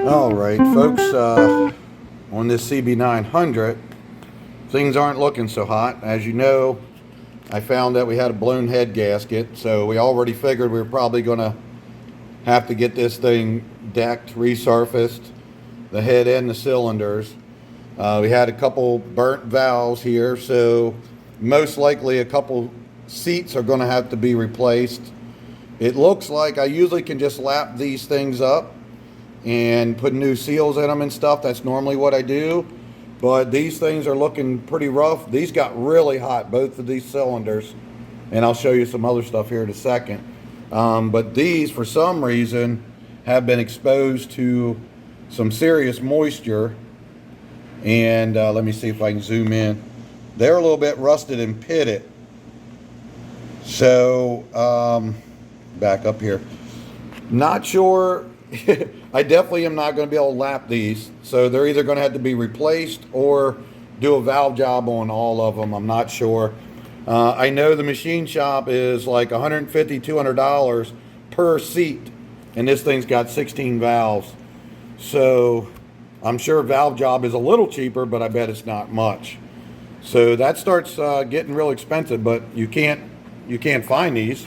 All right, folks, on this CB900, things aren't looking so hot. As you know, I found that we had a blown head gasket, so we already figured we were probably going to have to get this thing decked, resurfaced, the head and the cylinders. We had a couple burnt valves here, so most likely a couple seats are going to have to be replaced. It looks like I usually can just lap these things up and put new seals in them and stuff. That's normally what I do, but these things are looking pretty rough. These got really hot, both of these cylinders, and I'll show you some other stuff here in a second. But these, for some reason, have been exposed to some serious moisture, and let me see if I can zoom in. They're a little bit rusted and pitted. So back up here, not sure. I definitely am not going to be able to lap these, so they're either going to have to be replaced or do a valve job on all of them. I'm not sure. I know the machine shop is like $150, $200 per seat, and this thing's got 16 valves, so I'm sure a valve job is a little cheaper, but I bet it's not much. So that starts getting real expensive, but you can't find these.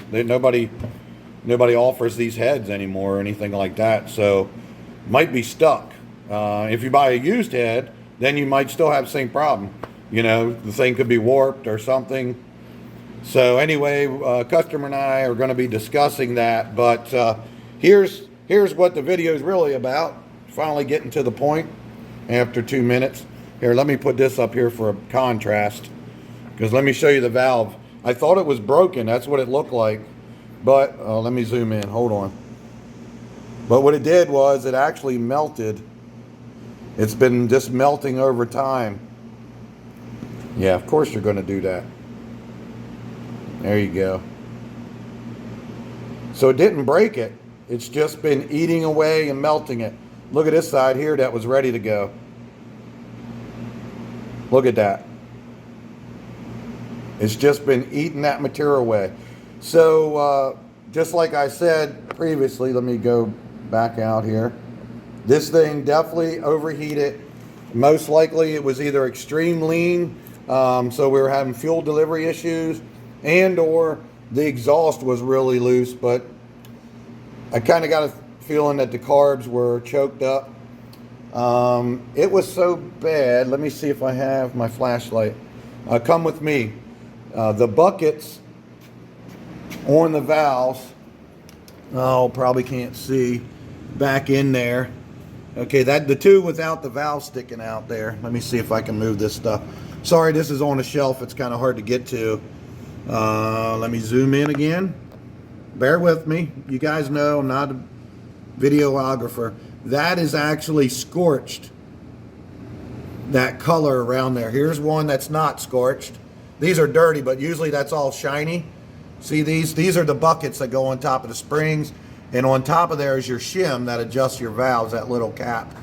Nobody offers these heads anymore or anything like that, so might be stuck. If you buy a used head, then you might still have the same problem. You know, the thing could be warped or something. So anyway, customer and I are going to be discussing that, but here's what the video is really about. Finally getting to the point after 2 minutes. Here, let me put this up here for a contrast, because let me show you the valve. I thought it was broken. That's what it looked like. But let me zoom in, hold on. But what it did was it actually melted. It's been just melting over time. Yeah, of course you're going to do that. There you go. So it didn't break it. It's just been eating away and melting it. Look at this side here that was ready to go. Look at that. It's just been eating that material away. So just like I said previously, let me go back out here. This thing definitely overheated. Most likely it was either extreme lean, so we were having fuel delivery issues, and or the exhaust was really loose, but I kind of got a feeling that the carbs were choked up. It was so bad. Let me see if I have my flashlight. Come with me. The buckets on the valves, oh, probably can't see back in there. Okay, that the two without the valve sticking out there. Let me see if I can move this stuff. Sorry, this is on a shelf. It's kind of hard to get to. Let me zoom in again. Bear with me. You guys know I'm not a videographer. That is actually scorched. That color around there. Here's one that's not scorched. These are dirty, but usually that's all shiny. See these? These are the buckets that go on top of the springs, and on top of there is your shim that adjusts your valves, that little cap.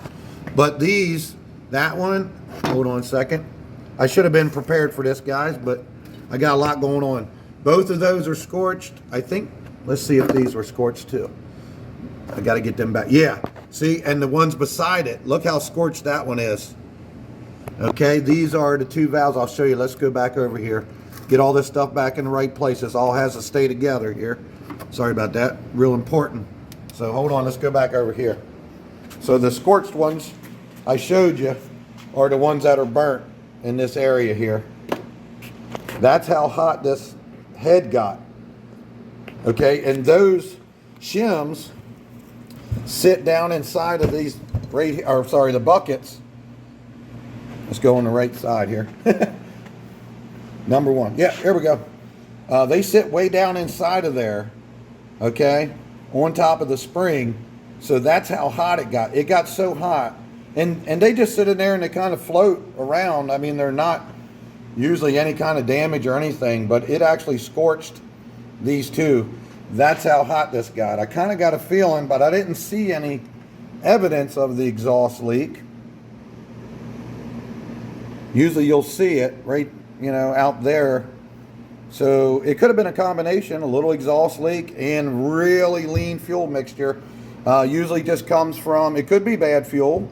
But these, that one, hold on a second. I should have been prepared for this, guys, but I got a lot going on. Both of those are scorched. I think, let's see if these were scorched too. I got to get them back. Yeah, see, and the ones beside it, look how scorched that one is. Okay, these are the two valves. I'll show you. Let's go back over here. Get all this stuff back in the right places. All has to stay together here. Sorry about that. Real important. So hold on. Let's go back over here. So the scorched ones I showed you are the ones that are burnt in this area here. That's how hot this head got. Okay, and those shims sit down inside of these, the buckets. Let's go on the right side here. Number one. Yeah, here we go. They sit way down inside of there, okay, on top of the spring. So that's how hot it got. It got so hot. And they just sit in there and they kind of float around. I mean, they're not usually any kind of damage or anything, but it actually scorched these two. That's how hot this got. I kind of got a feeling, but I didn't see any evidence of the exhaust leak. Usually you'll see it right, out there. So it could have been a combination, a little exhaust leak and really lean fuel mixture. Usually just comes from, it could be bad fuel,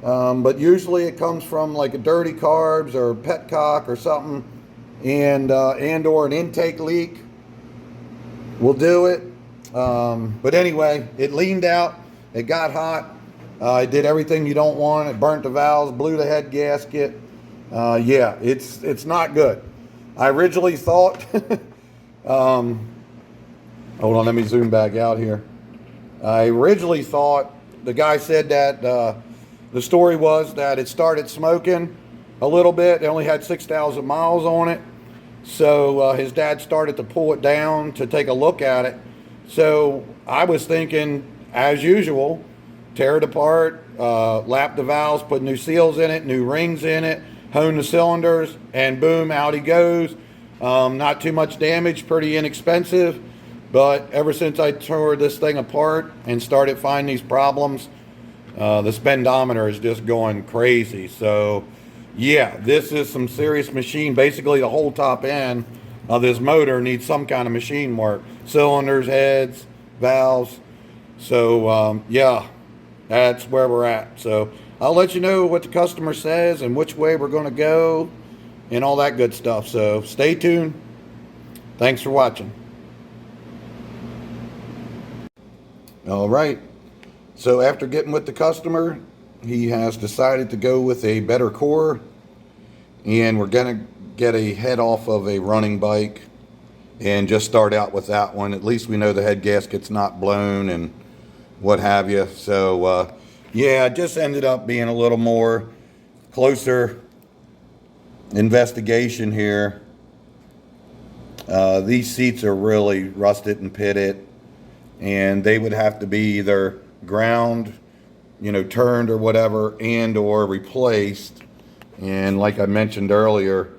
but usually it comes from like a dirty carbs or petcock or something, and or an intake leak will do it. But anyway, it leaned out, it got hot, it did everything you don't want, it burnt the valves, blew the head gasket. Yeah, it's not good. I originally thought, hold on, let me zoom back out here. I originally thought, the guy said that the story was that it started smoking a little bit. It only had 6,000 miles on it. So his dad started to pull it down to take a look at it. So I was thinking, as usual, tear it apart, lap the valves, put new seals in it, new rings in it, hone the cylinders, and boom, out he goes. Not too much damage, pretty inexpensive. But ever since I tore this thing apart and started finding these problems, the spendometer is just going crazy. So yeah, this is some serious machine. Basically the whole top end of this motor needs some kind of machine work. Cylinders, heads, valves. So yeah, that's where we're at. So I'll let you know what the customer says and which way we're going to go and all that good stuff. So stay tuned. Thanks for watching. All right. So after getting with the customer, he has decided to go with a better core, and we're going to get a head off of a running bike and just start out with that one. At least we know the head gasket's not blown and what have you. So yeah, it just ended up being a little more closer investigation here. These seats are really rusted and pitted, and they would have to be either ground, turned or whatever, and or replaced. And like I mentioned earlier,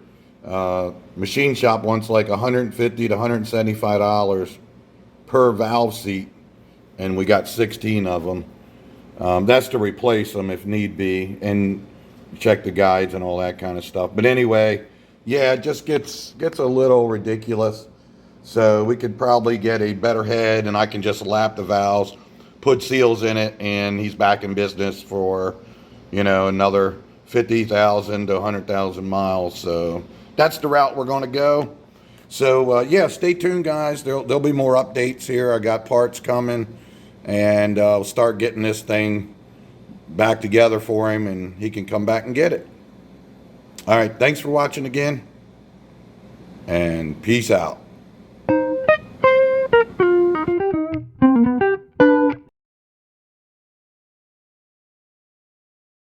machine shop wants like $150 to $175 per valve seat, and we got 16 of them. That's to replace them if need be, and check the guides and all that kind of stuff. But anyway, yeah, it just gets a little ridiculous. So we could probably get a better head, and I can just lap the valves, put seals in it, and he's back in business for, another 50,000 to 100,000 miles. So that's the route we're going to go. So yeah, stay tuned, guys. There'll be more updates here. I got parts coming, and we'll start getting this thing back together for him, and he can come back and get it. All right, thanks for watching again, and peace out.